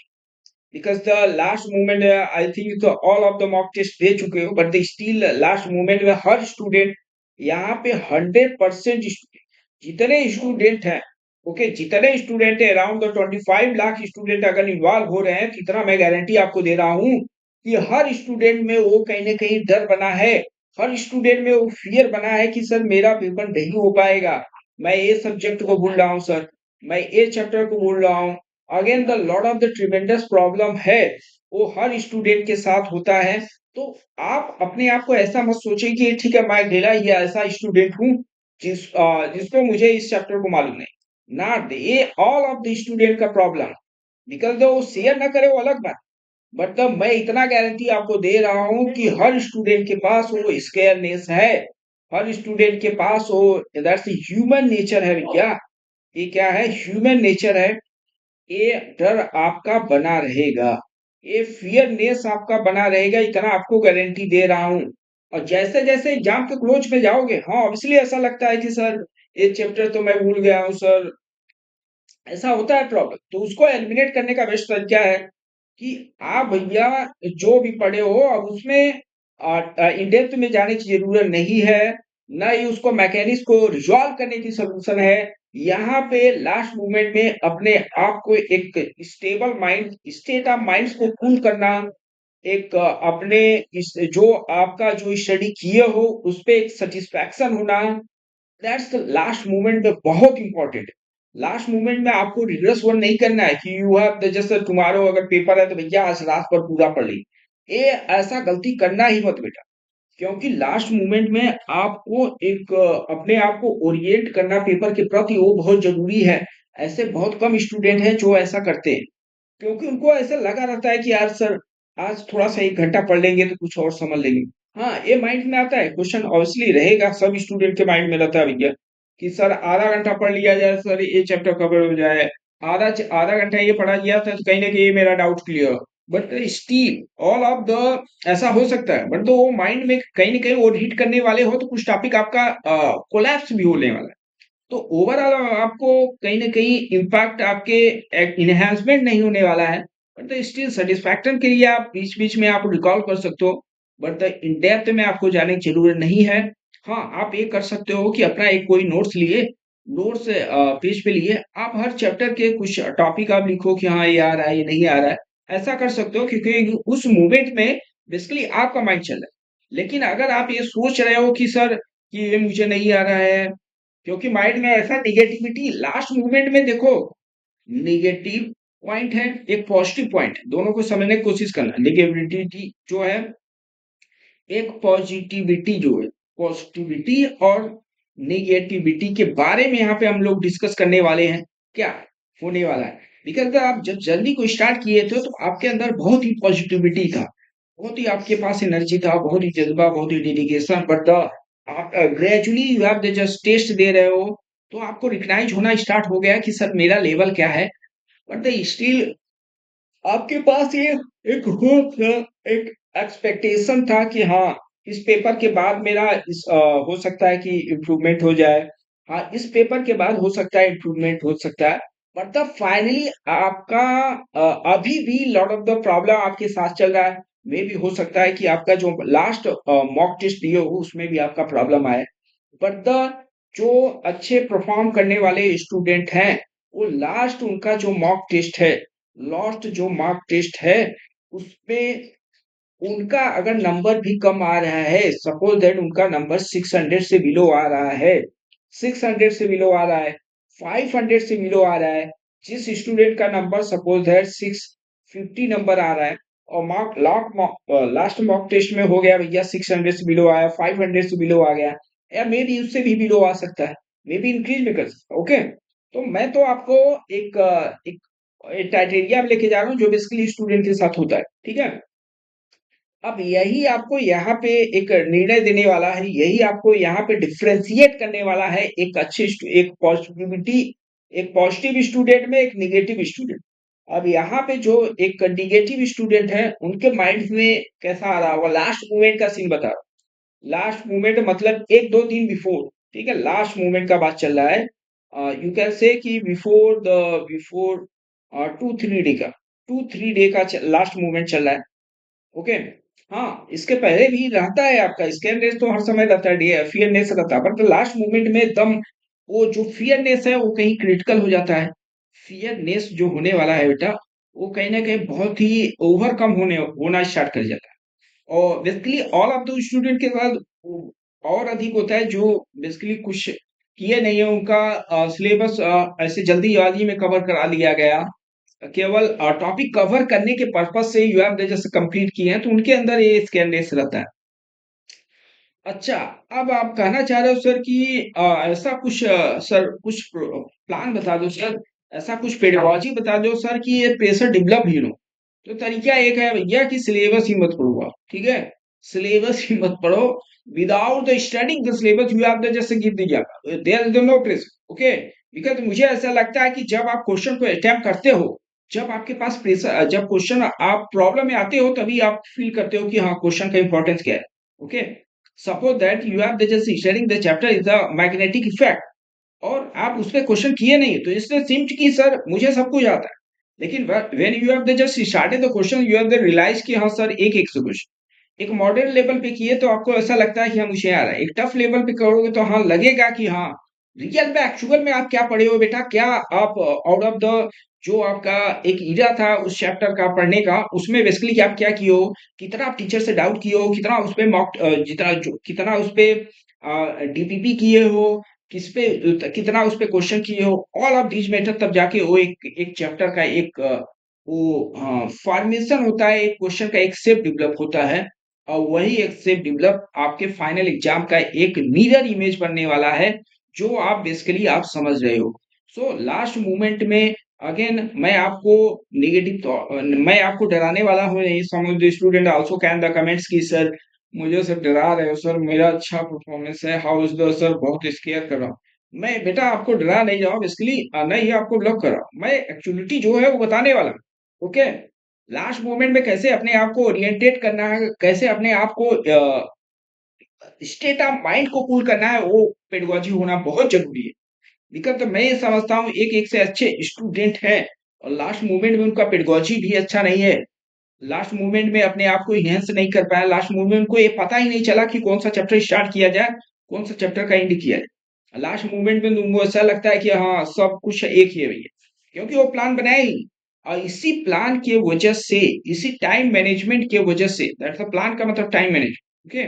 [SPEAKER 1] because the last moment I think the all of the mock test दे चुके हो, but the still last moment में हर student यहाँ पे 100% जितने student हैं, okay, जितने student है around the 25 lakh student अगर इन्वॉल्व हो रहे हैं, कितना मैं गारंटी आपको दे रहा हूँ कि हर स्टूडेंट में वो कहीं ना कहीं डर बना है, हर स्टूडेंट में वो फियर बना है कि सर मेरा पेपर नहीं हो पाएगा, मैं ये सब्जेक्ट को भूल रहा हूँ सर, मैं ये चैप्टर को भूल रहा हूँ। Again the lot of the tremendous problem है, वो हर स्टूडेंट के साथ होता है। तो आप अपने आप को ऐसा मत सोचिए कि ठीक है मैं अकेला ही ऐसा स्टूडेंट हूँ जिसको मुझे इस चैप्टर को मालूम नहीं, नॉट ये ऑल ऑफ द स्टूडेंट का प्रॉब्लम। बिकॉज दो वो शेयर ना करे वो अलग बात, बट तब मैं इतना गारंटी आपको दे रहा हूँ कि हर स्टूडेंट के पास वो स्केयरनेस है, हर स्टूडेंट के पास वो, दैट्स ह्यूमन नेचर है भैया, ये क्या है, ह्यूमन नेचर है। ये डर आपका बना रहेगा, ये फियरनेस आपका बना रहेगा, इतना आपको गारंटी दे रहा हूँ। और जैसे जैसे एग्जाम के क्लोज में जाओगे, हाँ ऑब्वियसली ऐसा लगता है कि सर ये चैप्टर तो मैं भूल गया हूँ सर, ऐसा होता है प्रॉब्लम। तो उसको एलिमिनेट करने का बेस्ट तरीका है कि आप भैया जो भी पढ़े हो अब उसमें इन डेप्थ में जाने की जरूरत नहीं है, ना ही उसको मैकेनिक्स को रिजॉल्व करने की सोल्यूशन है। यहाँ पे लास्ट मोमेंट में अपने आप को एक stable mind, state of mind को कूल करना, एक अपने इस जो आपका जो स्टडी किए हो उस पे एक सेटिस्फैक्शन होना, दैट्स द लास्ट मोमेंट में बहुत इंपॉर्टेंट है। लास्ट मोमेंट में आपको रिग्रेस वन नहीं करना है कि यू हैव जैसे टुमारो अगर पेपर है तो भैया आज रात पर पूरा पढ़ ली, ये ऐसा गलती करना ही मत बेटा। क्योंकि लास्ट मोमेंट में आपको एक अपने आप को ओरिएंट करना पेपर के प्रति, वो बहुत जरूरी है। ऐसे बहुत कम स्टूडेंट हैं जो ऐसा करते हैं, क्योंकि उनको ऐसा लगा रहता है कि यार सर आज थोड़ा सा 1 घंटा पढ़ लेंगे तो कुछ और समझ लेंगे। हाँ ये माइंड में आता है, क्वेश्चन ऑब्वियसली रहेगा, सब स्टूडेंट के माइंड में रहता है भैया कि सर आधा घंटा पढ़ लिया जाए, सर ये चैप्टर कवर हो जाए, आधा घंटा ये पढ़ा गया था तो कहीं ना कहीं मेरा doubt clear. But still all of the ऐसा हो सकता है, बट तो वो माइंड में कहीं ना कहीं वो रीड करने वाले हो तो कुछ टॉपिक आपका कोलैप्स भी होने वाला है। तो ओवरऑल आपको कहीं न कहीं इम्पैक्ट आपके एनहांसमेंट नहीं होने वाला है, बट द स्टिल सैटिस्फैक्शन के लिए आप बीच-बीच में आप रिकॉल कर सकते हो, बट द इन डेप्थ में आपको जाने की ज़रूरत नहीं है। हाँ, आप ये कर सकते हो कि अपना एक कोई नोट्स लिए, नोट्स पेज पे लिए, आप हर चैप्टर के कुछ टॉपिक आप लिखो कि हाँ, ये आ रहा है, ये नहीं आ रहा है। ऐसा कर सकते हो क्योंकि उस मोमेंट में बेसिकली आपका माइंड चल रहा है। लेकिन अगर आप ये सोच रहे हो कि सर कि ये मुझे नहीं आ रहा है, क्योंकि माइंड में ऐसा निगेटिविटी लास्ट मूवमेंट में देखो, निगेटिव पॉइंट है, एक पॉजिटिव पॉइंट है, दोनों को समझने की कोशिश करना। निगेटिविटी जो है, एक पॉजिटिविटी जो है, पॉजिटिविटी और निगेटिविटी के बारे में यहाँ पे हम लोग डिस्कस करने वाले हैं। क्या होने वाला है। बिकॉज आप जब जर्नी को स्टार्ट किए थे तो आपके अंदर बहुत ही पॉजिटिविटी था, बहुत ही आपके पास एनर्जी था, बहुत ही जज्बा, बहुत ही डेडिकेशन। बट द आप gradually you have the just test दे रहे हो, तो आपको रिकग्नाइज होना स्टार्ट हो गया कि सर मेरा लेवल क्या है। बट द स्टिल आपके पास ये एक होप था, एक एक्सपेक्टेशन था कि हाँ, इस पेपर के बाद मेरा हो सकता है कि इम्प्रूवमेंट हो जाए। हाँ, इस पेपर के बाद हो सकता है इम्प्रूवमेंट हो सकता है। बट द फाइनली आपका अभी भी लॉट ऑफ द प्रॉब्लम आपके साथ चल रहा है। मे भी हो सकता है कि आपका जो लास्ट मॉक टेस्ट दिए हो उसमें भी आपका प्रॉब्लम आए। बट द जो अच्छे परफॉर्म करने वाले स्टूडेंट हैं, वो लास्ट उनका जो मॉक टेस्ट है, लास्ट जो मॉक टेस्ट है, उसमें उनका अगर नंबर भी कम आ रहा है, सपोज दैट उनका नंबर 600 से बिलो आ रहा है, 600 से बिलो आ रहा है, 500 से बिलो आ रहा है, जिस स्टूडेंट का नंबर सपोज दैट 650 नंबर आ रहा है, और मार्क लास्ट मॉक टेस्ट में हो गया भैया 600 से बिलो आया, 500 से बिलो आ गया, या मे बी उससे भी बिलो आ सकता है, मे बी इंक्रीज भी कर सकता है। ओके, तो मैं तो आपको एक एक क्राइटेरिया लेके जा रहा हूँ जो बेसिकली स्टूडेंट के साथ होता है, ठीक है। अब यही आपको यहाँ पे एक निर्णय देने वाला है, यही आपको यहाँ पे डिफरेंशिएट करने वाला है एक एक पॉजिटिव स्टूडेंट में एक निगेटिव स्टूडेंट। अब यहाँ पे जो एक निगेटिव स्टूडेंट है उनके माइंड में कैसा आ रहा होगा, लास्ट मोमेंट का सीन बता रहा हूँ। लास्ट मोमेंट मतलब एक दो दिन बिफोर, ठीक है, लास्ट मोमेंट का बात चल रहा है। यू कैन से कि बिफोर 2-3 डे का, 2-3 डे का लास्ट मोमेंट चल रहा है। ओके, हाँ, इसके पहले भी रहता है आपका स्कैमनेस, तो हर समय रहता है, फियरनेस रहता है, बट लास्ट मोमेंट में एकदम वो जो फियरनेस है वो कहीं क्रिटिकल हो जाता है। फियरनेस जो होने वाला है बेटा, वो कहीं ना कहीं बहुत ही ओवरकम होना स्टार्ट कर जाता है। और basically all of the student के साथ और अधिक होता है जो बेसिकली कुछ किए नहीं है, उनका सिलेबस ऐसे जल्दीबाजी में कवर करा लिया गया, केवल टॉपिक कवर करने के पर्पज से यू हैव जैसे कंप्लीट किए हैं, तो उनके अंदर ये स्कैमनेस रहता है। अच्छा, अब आप कहना चाह रहे हो सर कि ऐसा कुछ सर कुछ प्लान बता दो सर, ऐसा कुछ पेडागोजी बता दो सर कि ये प्रेशर डेवलप ही हो। तो तरीका एक है भैया कि सिलेबस ही मत पढ़ो आप, ठीक है, सिलेबस ही मत पढ़ो। Without the studying the syllabus you have the जैसे गिव दिया, there is no pressure. Okay, because मुझे ऐसा लगता है कि जब आप क्वेश्चन को अटेम्प्ट करते हो, जब आपके पास प्रेशर, जब क्वेश्चन आप प्रॉब्लम में आते हो, तभी आप फील करते हो कि हाँ क्वेश्चन का इंपॉर्टेंस क्या है। Okay, suppose that you have the just studying the chapter is the magnetic effect, और आप उस पे क्वेश्चन किए नहीं, तो इससे सिम्ट कि सर मुझे सब कुछ आता है। लेकिन when you have the just started the question, you have the realise कि हाँ सर एक एक से क्वेश्चन, एक मॉडर्न लेवल पे किए तो आपको ऐसा लगता है कि हाँ मुझे आ रहा है, एक टफ लेवल पे करोगे तो हाँ लगेगा कि हाँ रियल में एक्चुअल में आप क्या पढ़े हो बेटा, क्या आप आउट ऑफ द जो आपका एक इरा था उस चैप्टर का पढ़ने का, उसमें बेसिकली आप क्या किए हो, कितना आप टीचर से डाउट किए हो, कितना उस पे मॉक जितना जो कितना उस पे डीपीपी किए हो, किस पे कितना उस पे क्वेश्चन किए हो, ऑल ऑफ दीज मैटर, तब जाके वो एक एक चैप्टर का एक वो फॉर्मेशन होता है, एक क्वेश्चन का एक शेप डेवलप होता है, और वही एक शेप डेवलप आपके फाइनल एग्जाम का एक मिरर इमेज बनने वाला है, जो आप बेसिकली आप समझ रहे हो। सो लास्ट मोमेंट में अगेन मैं आपको मैं आपको डराने वाला हूँ नहीं, some of the student also can the comments की सर मुझे सर डरा रहे हो सर, मेरा अच्छा परफॉर्मेंस है, हाउ इज द सर, बहुत स्केयर कर रहा हूँ। मैं बेटा आपको डरा नहीं रहा हूँ, बेसिकली नहीं आपको ब्लॉक कर रहा हूँ, मैं एक्चुअलिटी जो है वो बताने वाला हूँ। ओके, लास्ट मोमेंट में कैसे अपने आप को ओरिएंटेट करना है, कैसे अपने आप को स्टेट ऑफ माइंड को कूल करना है, वो पेडागोजी होना बहुत जरूरी है। दिक्कत तो मैं ये समझता हूँ एक एक से अच्छे स्टूडेंट हैं, और लास्ट मोमेंट में उनका पेडागोजी भी अच्छा नहीं है, लास्ट मोमेंट में अपने आप को इनहेंस नहीं कर पाया, लास्ट मोमेंट को ये पता ही नहीं चला कि कौन सा चैप्टर स्टार्ट किया जाए, कौन सा चैप्टर का एंड किया जाए। लास्ट मोमेंट में तुमको ऐसा लगता है कि हाँ सब कुछ एक ही है भैया, क्योंकि वो प्लान बनाया ही, और इसी प्लान के वजह से, इसी टाइम मैनेजमेंट के वजह से, दैट्स द प्लान का मतलब time management. Okay,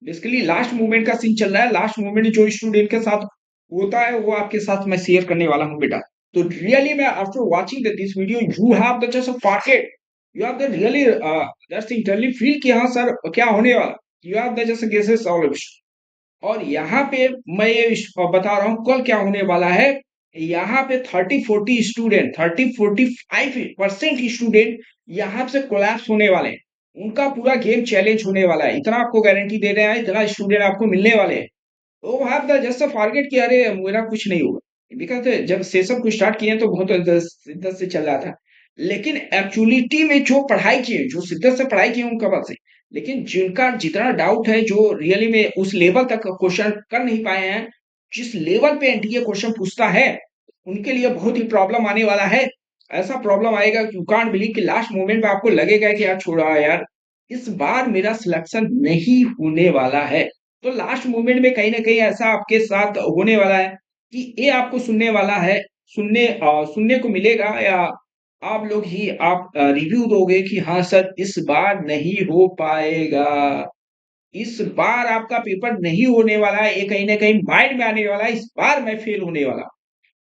[SPEAKER 1] basically last moment का सीन चल रहा है, लास्ट मोमेंट जो स्टूडेंट के साथ होता है वो आपके साथ मैं शेयर करने वाला हूँ बेटा। तो रियली मैं after watching this video you have the just parted, you have the really just इंटरली feel कि हाँ सर क्या होने वाला, you have the just guesses all. और यहाँ पे मैं ये बता रहा हूँ कल क्या होने वाला है। यहाँ पे 30-40 स्टूडेंट, 30-45% स्टूडेंट यहाँ से कोलैप्स होने वाले हैं। उनका पूरा गेम चैलेंज होने वाला है, इतना आपको गारंटी दे रहे हैं, इतना स्टूडेंट आपको मिलने वाले हैं। तो आप द जस्ट फॉरगेट कि अरे मेरा कुछ नहीं होगा, बिकॉज जब सेशन को स्टार्ट किए तो बहुत शिद्दत से चल रहा था, लेकिन एक्चुअलिटी में जो पढ़ाई किए, जो शिद्दत से पढ़ाई किए उनका बात से, लेकिन जिनका जितना डाउट है, जो रियली में उस लेवल तक क्वेश्चन कर नहीं पाए हैं, जिस लेवल पे एनटीए क्वेश्चन पूछता है, उनके लिए बहुत ही प्रॉब्लम आने वाला है। ऐसा प्रॉब्लम आएगा कि यू कांट बिलीव कि लास्ट मोमेंट पे आपको लगेगा कि यार छोड़ा यार, इस बार मेरा सिलेक्शन नहीं होने वाला है। तो लास्ट मोमेंट में कहीं ना कहीं ऐसा आपके साथ होने वाला है कि ये आपको सुनने वाला है, सुनने को मिलेगा, या आप लोग ही आप रिव्यू दोगे कि हाँ सर इस बार नहीं हो पाएगा, इस बार आपका पेपर नहीं होने वाला है, ये कहीं ना कहीं माइंड में आने वाला है, इस बार मैं फेल होने वाला हूं।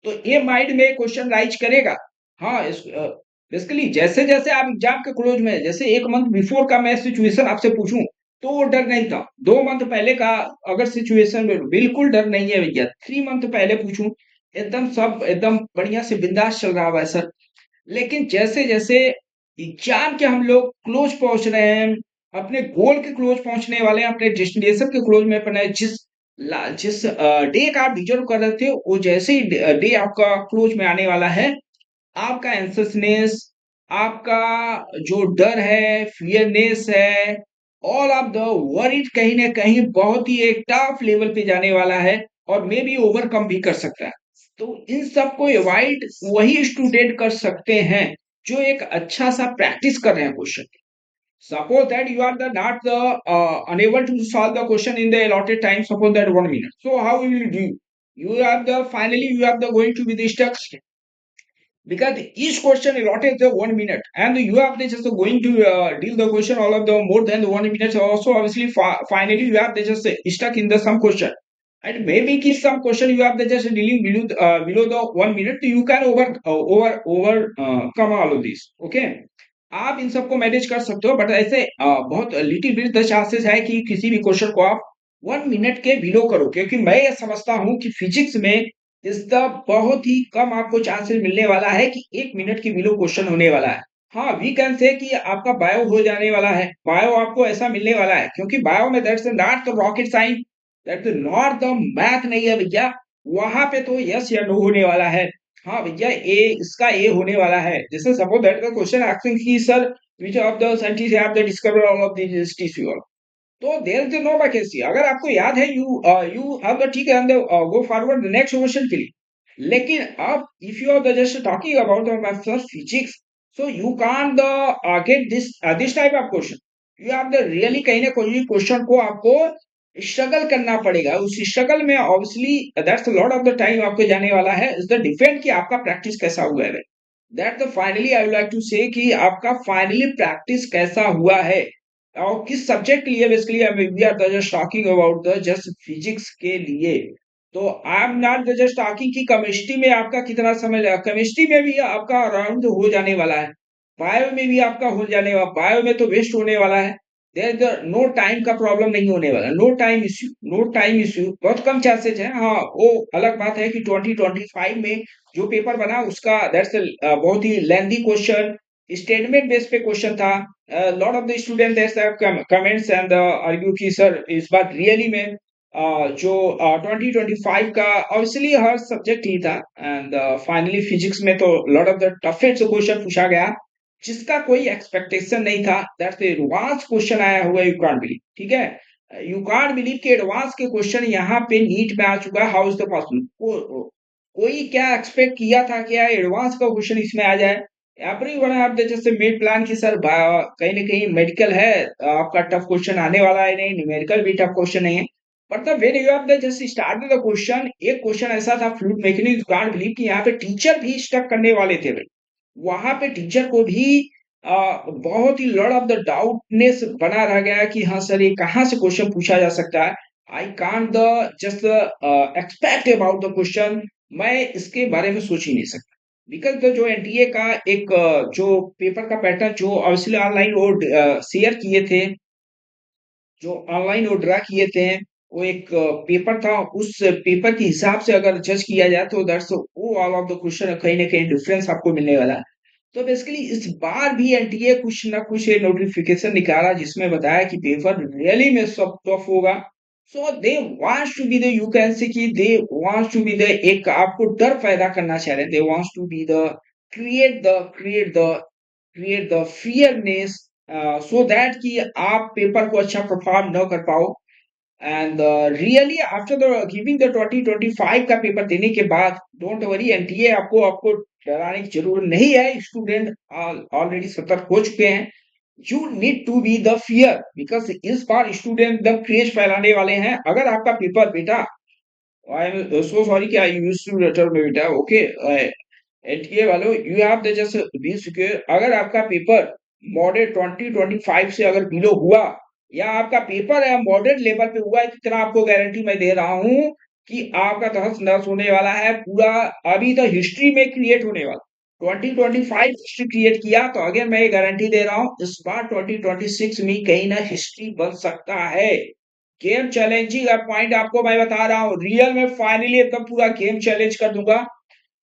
[SPEAKER 1] तो ये माइंड में क्वेश्चन राइज करेगा। हाँ, इस बेसिकली जैसे जैसे आप एग्जाम के क्लोज में, जैसे एक मंथ बिफोर का मैं सिचुएशन आपसे पूछूं तो वो डर नहीं था, 2 मंथ पहले का अगर सिचुएशन में बिल्कुल डर नहीं है भैया, 3 मंथ पहले पूछूं एकदम सब एकदम बढ़िया से बिंदास चल रहा है सर। लेकिन जैसे जैसे एग्जाम के हम लोग क्लोज पहुंच रहे हैं, अपने गोल के क्लोज पहुंचने वाले हैं, अपने डेस्टिनेशन के क्लोज में अपने जिस डे का आप डिजर्व कर रहे थे, वो जैसे ही डे आपका क्लोज में आने वाला है, आपका एंसियसनेस, आपका जो डर है, फियरनेस है, ऑल ऑफ द वरीड कहीं ना कहीं बहुत ही एक टफ लेवल पे जाने वाला है, और मे बी ओवरकम भी कर सकता है। तो इन सब को अवॉइड वही स्टूडेंट कर सकते हैं जो एक अच्छा सा प्रैक्टिस कर रहे हैं question. Suppose that you are the not the unable to solve the question in the allotted time. Suppose that 1 minute. So how will you do? You have the finally you have the going to be the stuck, because each question allotted the 1 minute, and you have the just going to deal the question all of the more than the 1 minute. So also obviously finally you have the just stuck in the some question. And maybe ki some question you have the just dealing below the 1 minute, you can come all of these. Okay. आप इन सबको manage कर सकते हो, but ऐसे बहुत little bit the chances है कि किसी भी क्वेश्चन को आप 1 मिनट के बिलो करो, क्योंकि मैं ये समझता हूं कि फिजिक्स में इस द बहुत ही कम आपको चांसेस मिलने वाला है कि 1 मिनट के बिलो क्वेश्चन होने वाला है। हाँ, वी कैन से कि आपका बायो हो जाने वाला है, बायो आपको ऐसा मिलने वाला है, क्योंकि बायो में that's not the rocket science, that's not the math नहीं है भैया। वहां पे तो यस या नो होने वाला है। हाँ भैया, ए इसका ए होने वाला है। जैसे suppose that the question asking कि sir which of the scientists have the discovered all of these tissue, तो देयर इज नो वैकेंसी। अगर आपको याद है यू हैव द ठीक है, go forward the next question के लिए। लेकिन अब if you are the just talking about the maths of physics, so you can't the get this type of question. You have the really कहीं ना कहीं question को आपको स्ट्रगल करना पड़ेगा। उस स्ट्रगल में obviously that's lot of the time आपको जाने वाला है। इज द डिपेंड कि आपका प्रैक्टिस कैसा हुआ है। That the finally I would like to say कि आपका फाइनली प्रैक्टिस कैसा हुआ है, और किस सब्जेक्ट के लिए। Basically we are just talking about the just physics के लिए। तो I am not just talking कि केमिस्ट्री में आपका कितना समय लगा, केमिस्ट्री में भी आपका अराउंड हो जाने वाला है, बायो में भी आपका हो जाने वाला, बायो में तो वेस्ट होने वाला है। देयर द नो टाइम का प्रॉब्लम नहीं होने वाला, no time issue, no time issue बहुत कम चांसेज है। हाँ, वो अलग बात है कि 2025 में जो पेपर बना उसका दैट्स बहुत ही लेंथी क्वेश्चन, स्टेटमेंट बेस पे क्वेश्चन था। Lot of the student that's comments and argue कि सर इस बार रियली में जो 2025 का ऑब्वियसली हर सब्जेक्ट ही था, एंड फाइनली फिजिक्स में तो lot of the toughest question पूछा गया जिसका कोई एक्सपेक्टेशन नहीं था। दैट्स एडवांस क्वेश्चन आया हुआ है, यू कांट बिलीव। ठीक है, यू कांट बिलीव कि एडवांस के क्वेश्चन यहाँ पे नीट में आ चुका है। How is the possible? कोई क्या एक्सपेक्ट किया था क्या एडवांस का क्वेश्चन इसमें आ जाए? Everyone have the just made plan कि सर कहीं ना कहीं मेडिकल है, आपका टफ क्वेश्चन आने वाला है, नहीं न्यूमेरिकल भी टफ क्वेश्चन नहीं है। But the when you have the just started the question, एक क्वेश्चन ऐसा था fluid mechanics, you can't believe कि यहाँ पे टीचर भी स्टक करने वाले थे भाई। वहां पे टीचर को भी बहुत ही लॉट ऑफ द डाउटनेस बना रह गया कि हाँ सर ये कहाँ से क्वेश्चन पूछा जा सकता है। I can't the just expect about the question, मैं इसके बारे में सोच ही नहीं सकता। बिकॉज द जो एनटीए का एक जो पेपर का पैटर्न जो ऑब्वियसली ऑनलाइन वो शेयर किए थे, जो ऑनलाइन वो ड्रा किए थे, वो एक पेपर था, उस पेपर के हिसाब से अगर जज किया जाए तो दैट्स वो ऑल ऑफ द क्वेश्चन कहीं ना कहीं डिफरेंस आपको मिलने वाला है। तो बेसिकली इस बार भी एनटीए कुछ ना कुछ ये नोटिफिकेशन निकाला जिसमें बताया कि पेपर रियली में सब टफ होगा। So they wants to be the, you can say कि they wants to be the, एक आपको डर पैदा करना चाह रहे हैं, they wants to be the create the fearness, so that कि आप पेपर को अच्छा परफॉर्म न कर पाओ। And really after the giving the 2025 का पेपर देने के बाद, डोंट वरी, एनटीए आपको आपको डराने की जरूरत नहीं है, स्टूडेंट ऑलरेडी सतर्क हो चुके हैं। You need to be the fear, because इस बार स्टूडेंट एकदम क्रेज फैलाने वाले हैं। अगर आपका पेपर बेटा, आई एम सो सॉरी कि आई यूज्ड टू लेटर में बेटा, ओके एनटीए वालों, you have the just be secure. अगर आपका पेपर मॉडरेट 2025 से अगर बिलो हुआ, या आपका पेपर है मॉडरेट लेवल पे हुआ है, इतना आपको गारंटी मैं दे रहा हूं कि आपका तहस नहस होने वाला है पूरा। अभी तो हिस्ट्री में क्रिएट होने वाला, 2025 हिस्ट्री क्रिएट किया, तो अगर मैं ये गारंटी दे रहा हूं इस बार 2026 में कहीं ना हिस्ट्री बन सकता है। गेम चैलेंजिंग पॉइंट आपको मैं बता रहा हूँ, रियल में फाइनली एकदम पूरा गेम चैलेंज कर दूंगा।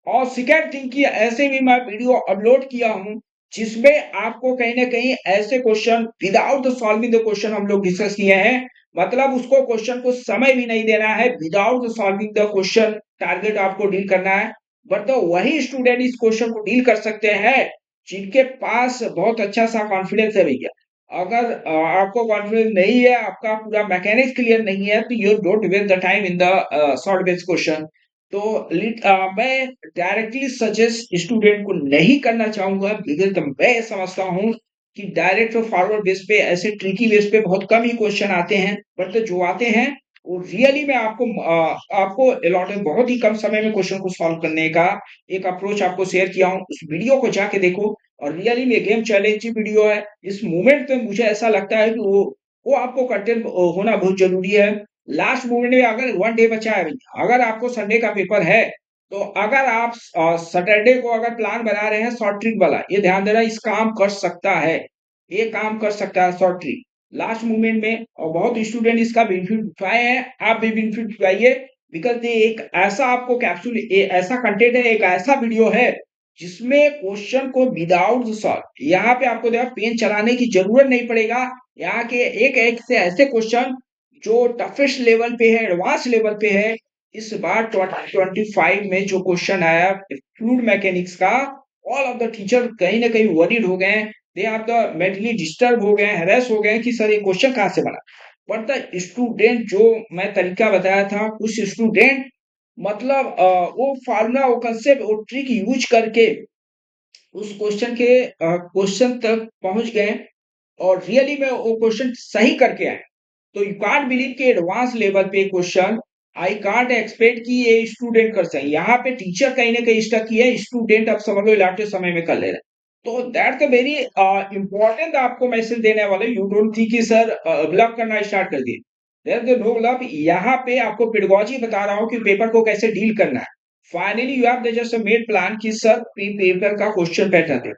[SPEAKER 1] और सेकेंड थिंग की ऐसे भी मैं वीडियो अपलोड किया हूं जिसमें आपको कहीं ना कहीं ऐसे question without the solving the question हम लोग डिस्कस किए हैं। मतलब उसको क्वेश्चन को समय भी नहीं देना है, without the solving the question target आपको डील करना है। बट तो वही स्टूडेंट इस क्वेश्चन को डील कर सकते हैं जिनके पास बहुत अच्छा सा कॉन्फिडेंस है भैया। अगर आपको कॉन्फिडेंस नहीं है, आपका पूरा मैकेनिक्स क्लियर नहीं है, तो you don't waste the time in the short based question. तो मैं डायरेक्टली सजेस्ट स्टूडेंट को नहीं करना चाहूंगा, बिकॉज मैं समझता हूँ कि डायरेक्ट और फॉरवर्ड बेस पे, ऐसे ट्रिकी बेस पे बहुत कम ही क्वेश्चन आते हैं, बट जो आते हैं वो रियली में आपको अलॉटेड बहुत ही कम समय में क्वेश्चन को सॉल्व करने का एक अप्रोच आपको शेयर किया हूँ। उस वीडियो को जाके देखो, और रियली में गेम चैलेंजिंग वीडियो है। इस मोमेंट पे मुझे ऐसा लगता है कि वो आपको कंटेंट होना बहुत जरूरी है। लास्ट मोमेंट में अगर वन डे बचा है भैया, अगर आपको संडे का पेपर है, तो अगर आप सैटरडे को अगर प्लान बना रहे हैं शॉर्ट ट्रिक वाला, ये ध्यान देना, इस काम कर सकता है, ये काम कर सकता है शॉर्ट ट्रिक लास्ट मोमेंट में। और बहुत स्टूडेंट इसका बेनिफिट उठाए हैं, आप भी बेनिफिट उठाइए, बिकॉज ये एक ऐसा आपको कैप्सूल, ऐसा कंटेंट है, एक ऐसा वीडियो है जिसमें क्वेश्चन को विदाउट सॉल्व, यहाँ पे आपको देखा पेन चलाने की जरूरत नहीं पड़ेगा। यहाँ के एक एक से ऐसे क्वेश्चन जो टफेस्ट लेवल पे है, एडवांस लेवल पे है। इस बार 2025 में जो क्वेश्चन आया फ्लूइड मैकेनिक्स का, ऑल ऑफ द टीचर कहीं ना कहीं वरीड हो गए, they are the mentally disturb हो गए, हैरेस हो गए कि सर ये क्वेश्चन कहाँ से बना। बट द स्टूडेंट, जो मैं तरीका बताया था, कुछ स्टूडेंट मतलब वो फार्मूला, वो कंसेप्ट, वो ट्रिक यूज करके उस क्वेश्चन तक पहुंच गए, और रियली में वो क्वेश्चन सही करके आए। तो यू कांट बिलीव कि एडवांस लेवल पे क्वेश्चन आई कांट एक्सपेक्ट कि ये स्टूडेंट कर सके। यहाँ पे टीचर कहीं ना कहीं स्टक किया है, स्टूडेंट अब समझ लो लाते समय में कर ले रहे हैं। तो दैट्स अ वेरी इंपॉर्टेंट आपको मैसेज देने वाले। यू डोंट थिंक कि सर ब्लफ करना स्टार्ट कर दिए, देयर इज नो ब्लफ। यहाँ पे आपको पेडागोजी बता रहा हूँ कि पेपर को कैसे डील करना है। Finally you have just made plan कि सर पेपर का क्वेश्चन पैटर्न है।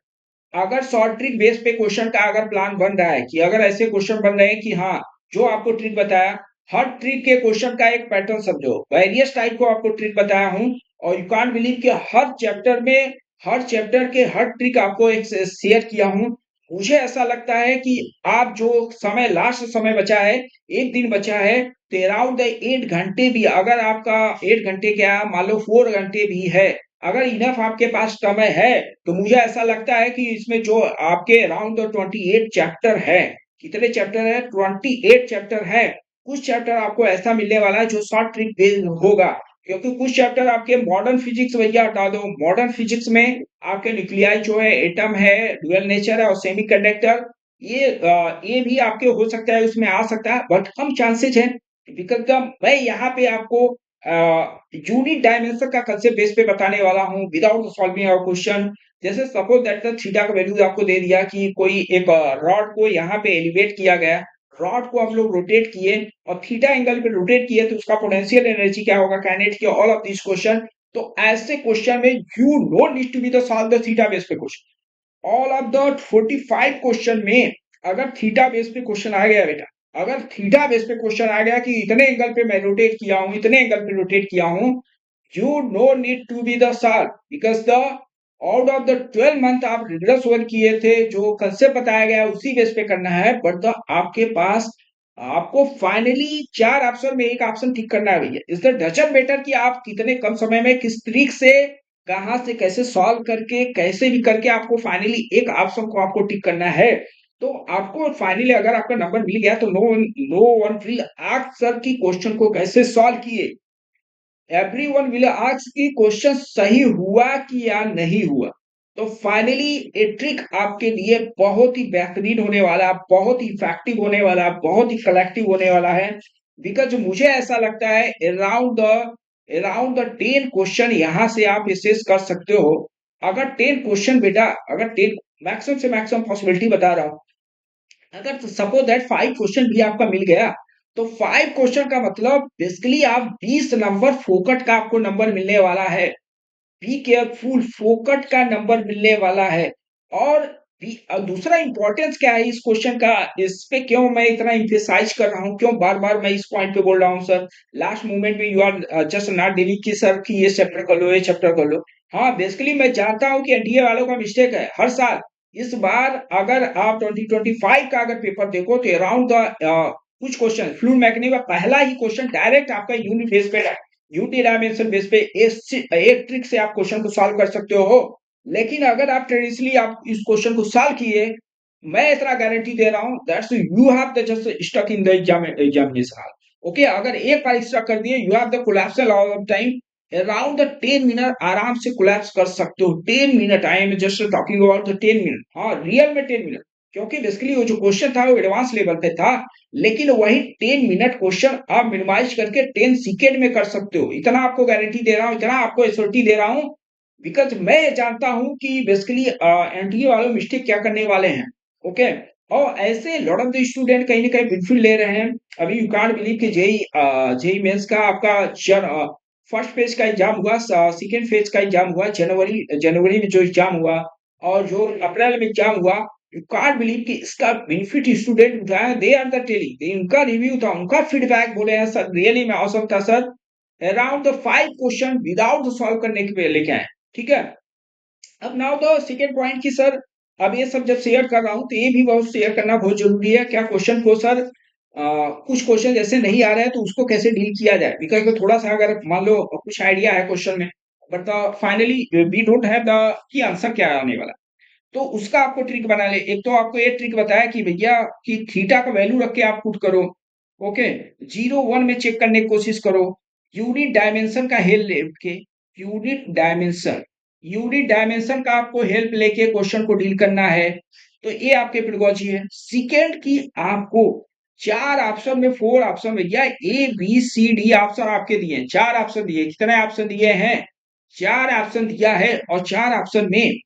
[SPEAKER 1] अगर शॉर्ट ट्रिक बेस पे क्वेश्चन का अगर प्लान बन रहा है कि अगर ऐसे क्वेश्चन बन रहे हैं कि हाँ, जो आपको ट्रिक बताया, हर ट्रिक के क्वेश्चन का एक पैटर्न समझो, वेरियस टाइप को आपको ट्रिक बताया हूं। और यू कांट बिलीव कि हर चैप्टर के हर ट्रिक आपको एक शेयर किया हूं। मुझे ऐसा लगता है कि आप जो समय, लास्ट समय बचा है, एक दिन बचा है, तो अराउंड 8 घंटे भी, अगर आपका 8 घंटे क्या, मान लो 4 घंटे भी है, अगर इनफ आपके पास समय है, तो मुझे ऐसा लगता है कि इसमें जो आपके अराउंड 28 चैप्टर है, कितने चैप्टर है, 28 चैप्टर है। कुछ चैप्टर आपको ऐसा मिलने वाला है जो शॉर्ट ट्रिक बेस्ड होगा, क्योंकि कुछ चैप्टर आपके मॉडर्न फिजिक्स भैया हटा दो, मॉडर्न फिजिक्स में आपके न्यूक्लियाई जो है, एटम है, ड्यूअल नेचर है, और सेमीकंडक्टर, ये भी आपके हो सकता है, उसमें आ सकता है, बट कम चांसेस है। बिकॉज मैं यहाँ पे आपको यूनिट डायमेंशन का कंसेप्ट बेस पे बताने वाला हूँ, विदाउट सॉल्विंग अ क्वेश्चन। जैसे सपोज दैट द थीटा का वैल्यू आपको दे दिया कि कोई एक रॉड को यहाँ पे एलिवेट किया गया, रॉड को हम लोग रोटेट किए और थीटा एंगल पे रोटेट किए, तो उसका पोटेंशियल एनर्जी क्या होगा, kinetic, all of this question. तो ऐसे क्वेश्चन में you don't need to be the solve the theta base पे question. All of the 45 question में अगर थीटा बेस पे क्वेश्चन आ गया बेटा, अगर थीटा बेस पे क्वेश्चन आ गया कि इतने एंगल पे मैं रोटेट किया हूं, इतने एंगल पे रोटेट किया हूं, you no need to be the sharp because the out of the 12 month आप रिग्रेस वर्क किए थे, जो कल से बताया गया उसी बेस पे करना है। बट द आपके पास आपको फाइनली चार ऑप्शन में एक ऑप्शन ठीक करना है भैया। इज द डजंट मैटर कि आप कितने कम समय में किस तरीके से कहां से कैसे सॉल्व करके कैसे भी करके आपको फाइनली एक ऑप्शन को आपको टिक करना है। तो आपको फाइनली अगर आपका नंबर मिल गया तो no one will ask sir की क्वेश्चन को कैसे सॉल्व किए। एवरीवन विल आस्क कि क्वेश्चन सही हुआ कि या नहीं हुआ। तो फाइनली ये ट्रिक आपके लिए बहुत ही बेहतरीन होने वाला है, बहुत ही इफेक्टिव होने वाला है, बहुत ही कलेक्टिव होने वाला है। बिकॉज मुझे ऐसा लगता है अराउंड द 10 क्वेश्चन यहाँ से आप एसेस कर सकते हो। अगर 10 क्वेश्चन बेटा, अगर 10 मैक्सिमम से मैक्सिमम पॉसिबिलिटी बता रहा हूँ, अगर सपोज दैट 5 क्वेश्चन भी आपका मिल गया, तो 5 क्वेश्चन का मतलब बेसिकली आप 20 नंबर फोकट का आपको नंबर मिलने वाला है। बी केयरफुल, फोकट का नंबर मिलने वाला है। और दूसरा इंपॉर्टेंस क्या है इस क्वेश्चन का, इस पे क्यों मैं इतना इंफेसाइज कर रहा हूँ, क्यों बार बार मैं इस पॉइंट पे बोल रहा हूँ सर, लास्ट मोमेंट में you are just not dealing की सर कि ये चैप्टर कर लो, ये चैप्टर कर लो। हाँ बेसिकली मैं जानता हूँ कि एनडीए वालों का मिस्टेक है हर साल। इस बार अगर आप 2025 का अगर पेपर देखो तो अराउंड द कुछ क्वेश्चन फ्लूइड मैकेनिक्स का पहला ही क्वेश्चन डायरेक्ट आपका यूनिट बेस पे यूटी डायमेंशन बेस पे एक ट्रिक से आप क्वेश्चन को सॉल्व कर सकते हो। लेकिन अगर आप ट्रेडिशनली आप इस क्वेश्चन को सॉल्व किए, मैं इतना गारंटी दे रहा हूं that's you have the just stuck in the examination hall. Okay, अगर एक बार स्टक कर दिए you have the collapsal of time around the 10 minute आराम से कोलैप्स कर सकते हो। 10 minute, I am just talking about the 10 minute, हाँ रियल में 10 मिनट। क्योंकि बेसिकली वो जो क्वेश्चन था वो एडवांस लेवल पे था, लेकिन वही 10 मिनट क्वेश्चन आप मिनिमाइज करके 10 सेकेंड में कर सकते हो। इतना आपको गारंटी दे रहा हूँ, इतना आपको एश्योरिटी दे रहा हूँ। बिकॉज मैं जानता हूँ कि बेसिकली एनटीए वाले मिस्टेक क्या करने वाले हैं। ओके, और ऐसे लॉट ऑफ द स्टूडेंट कहीं ना कहीं बेनिफिट ले रहे हैं। अभी यू कांट बिलीव कि जेई मेंस का आपका फर्स्ट फेज का एग्जाम हुआ, सेकेंड फेज का एग्जाम हुआ, जनवरी जनवरी में जो एग्जाम हुआ और जो अप्रैल में एग्जाम हुआ। यू कांट बिलीव कि इसका बेनिफिट स्टूडेंट उठाया। दे आर द टेलिंग, उनका रिव्यू था, उनका फीडबैक बोले हैं सर रियली में औसम था sir. Around the 5 question without solve करने के लेके आए। ठीक है, अब नाउ द सेकेंड पॉइंट की सर, अब ये सब जब शेयर कर रहा हूँ तो ये भी बहुत शेयर करना बहुत जरूरी है। क्या क्वेश्चन को सर कुछ क्वेश्चन जैसे नहीं आ रहे हैं तो उसको कैसे डील किया जाए। बिकॉज थोड़ा सा अगर मान लो कुछ आइडिया है क्वेश्चन में, but finally we don't have the key answer क्या आने वाला, तो उसका आपको ट्रिक बना ले। एक तो आपको ये ट्रिक बताया कि भैया कि थीटा का वैल्यू रख के आप पुट करो। ओके, 0 1 में चेक करने की कोशिश करो। यूनिट डायमेंशन का हेल्प लेके, यूनिट डायमेंशन यूनिट डायमेंशन का आपको हेल्प लेके क्वेश्चन को डील करना है। तो ये आपके पेडागोजी है। सेकेंड की आपको चार ऑप्शन में, 4 ऑप्शन में, या A B C D option आपके दिए, 4 ऑप्शन दिए। कितने ऑप्शन दिए हैं? 4 ऑप्शन दिया है। और 4 ऑप्शन में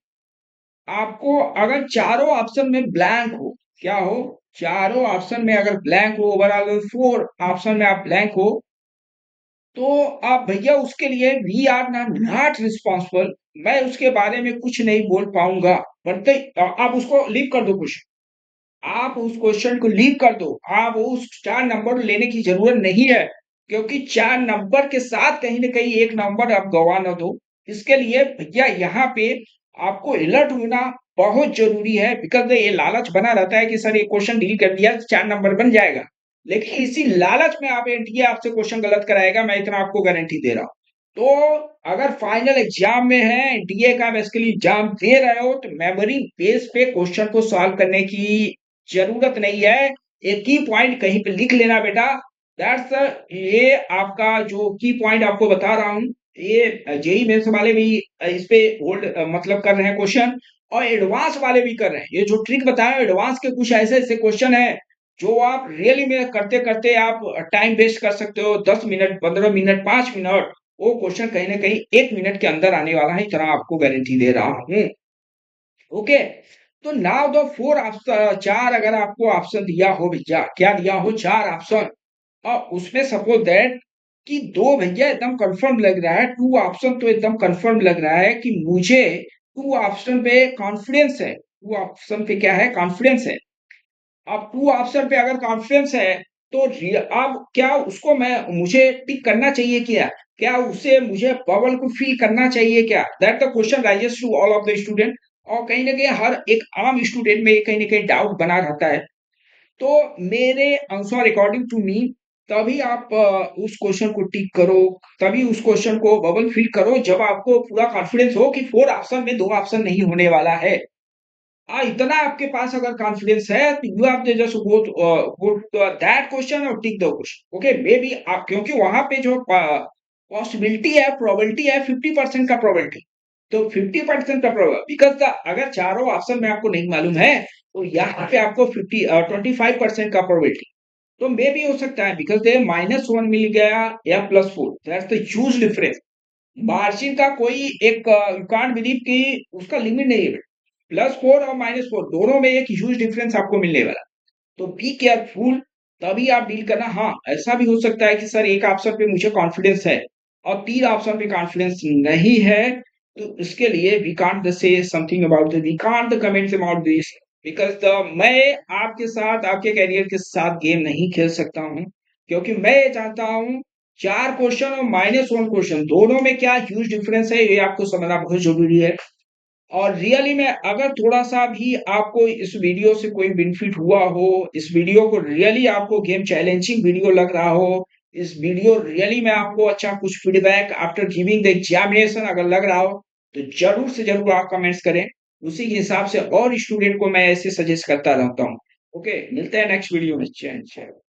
[SPEAKER 1] आपको अगर चारों ऑप्शन में ब्लैंक हो, क्या हो, चारों ऑप्शन में अगर ब्लैंक हो, ओवरऑल 4 ऑप्शन में आप ब्लैंक हो, तो आप भैया उसके लिए वी आर नॉट रिस्पॉन्सिबल, मैं उसके बारे में कुछ नहीं बोल पाऊंगा। बट आप उसको लीव कर दो क्वेश्चन, आप उस क्वेश्चन को लीव कर दो, आप उस 4 नंबर लेने की जरूरत नहीं है। क्योंकि 4 नंबर के साथ कहीं ना कहीं एक नंबर आप गवा ना दो। इसके लिए भैया यहाँ पे आपको अलर्ट होना बहुत जरूरी है। बिकॉज ये लालच बना रहता है कि सर ये क्वेश्चन डील कर दिया 4 नंबर बन जाएगा, लेकिन इसी लालच में आप एनटीए आपसे क्वेश्चन गलत कराएगा, मैं इतना आपको गारंटी दे रहा हूँ। तो अगर फाइनल एग्जाम में है, एनटीए का बेसिकली एग्जाम दे रहे हो, तो मेमोरी बेस पे क्वेश्चन को सॉल्व करने की जरूरत नहीं है। एक की पॉइंट कहीं पे लिख लेना बेटा। दैट्स ये आपका जो की पॉइंट आपको बता रहा हूँ, ये जेई मेंस वाले भी इस पे होल्ड मतलब कर रहे हैं क्वेश्चन, और एडवांस वाले भी कर रहे हैं। ये जो ट्रिक बताया एडवांस के कुछ ऐसे ऐसे क्वेश्चन है जो आप रियली में करते करते आप टाइम वेस्ट कर सकते हो। 10 मिनट, 15 मिनट, 5 मिनट, वो क्वेश्चन कहीं ना कहीं 1 मिनट के अंदर आने वाला है, इतना आपको गारंटी दे रहा हूँ। ओके, तो नाउ द 4 ऑप्शन, 4 अगर आपको ऑप्शन दिया हो भैया, क्या दिया हो, 4 ऑप्शन, और उसमें सपोज दैट कि 2 भैया एकदम कंफर्म लग रहा है, 2 ऑप्शन तो एकदम कंफर्म लग रहा है कि मुझे 2 ऑप्शन पे कॉन्फिडेंस है, 2 ऑप्शन पे क्या है, कॉन्फिडेंस है। अब टू ऑप्शन पे अगर कॉन्फिडेंस है तो अब क्या उसको मैं मुझे टिक करना चाहिए क्या, क्या उसे मुझे बबल को फिल करना चाहिए क्या, that the question raises to all of the student. और कहीं ना कहीं हर एक आम स्टूडेंट में कहीं ना कहीं डाउट बना रहता है। तो मेरे आंसर अकॉर्डिंग टू मी, तभी आप उस क्वेश्चन को टिक करो, तभी उस क्वेश्चन को बबल फिल करो जब आपको पूरा कॉन्फिडेंस हो कि फोर ऑप्शन में दो ऑप्शन नहीं होने वाला है। इतना आपके पास अगर कॉन्फिडेंस है तो you have to just go to that question और tick the question. Okay, maybe आप, क्योंकि वहां पे जो पॉसिबिलिटी है, प्रोबेबिलिटी है 50% का प्रोबेबिलिटी। तो 50% का प्रोबेबिलिटी बिकॉज द अगर चारों ऑप्शन में आपको नहीं मालूम है तो यहाँ पे आपको 25% का प्रोबेबिलिटी। तो मे भी हो सकता है बिकॉज दे -1 मिल गया या +4, that's the huge difference. Margin का कोई एक यू कांट बिलीव कि उसका लिमिट नहीं है। +4 और -4 दोनों में एक ह्यूज डिफरेंस आपको मिलने वाला। तो बी केयरफुल, तभी आप डील करना। हाँ, ऐसा भी हो सकता है कि सर एक ऑप्शन पे मुझे कॉन्फिडेंस है और तीन ऑप्शन पे कॉन्फिडेंस नहीं है, तो इसके लिए we can't say something about we can't comments about this because the मैं आपके साथ आपके करियर के साथ गेम नहीं खेल सकता हूँ, क्योंकि मैं ये जानता हूँ चार क्वेश्चन और -1 क्वेश्चन दोनों में क्या ह्यूज डिफरेंस है, ये आपको समझना बहुत जरूरी है। और रियली में अगर थोड़ा-सा भी आपको इस वीडियो से कोई बेनिफिट हुआ हो, इस वीडियो को रियली आपको गेम चैलेंजिंग वीडियो लग रहा हो, इस वीडियो रियली में आपको अच्छा कुछ feedback after giving the examination अगर लग रहा हो, तो ज़रूर से ज़रूर आप कमेंट्स करें। उसी के हिसाब से और स्टूडेंट को मैं ऐसे सजेस्ट करता रहता हूँ। ओके, मिलते हैं नेक्स्ट वीडियो में। जय हिंद, जय भारत।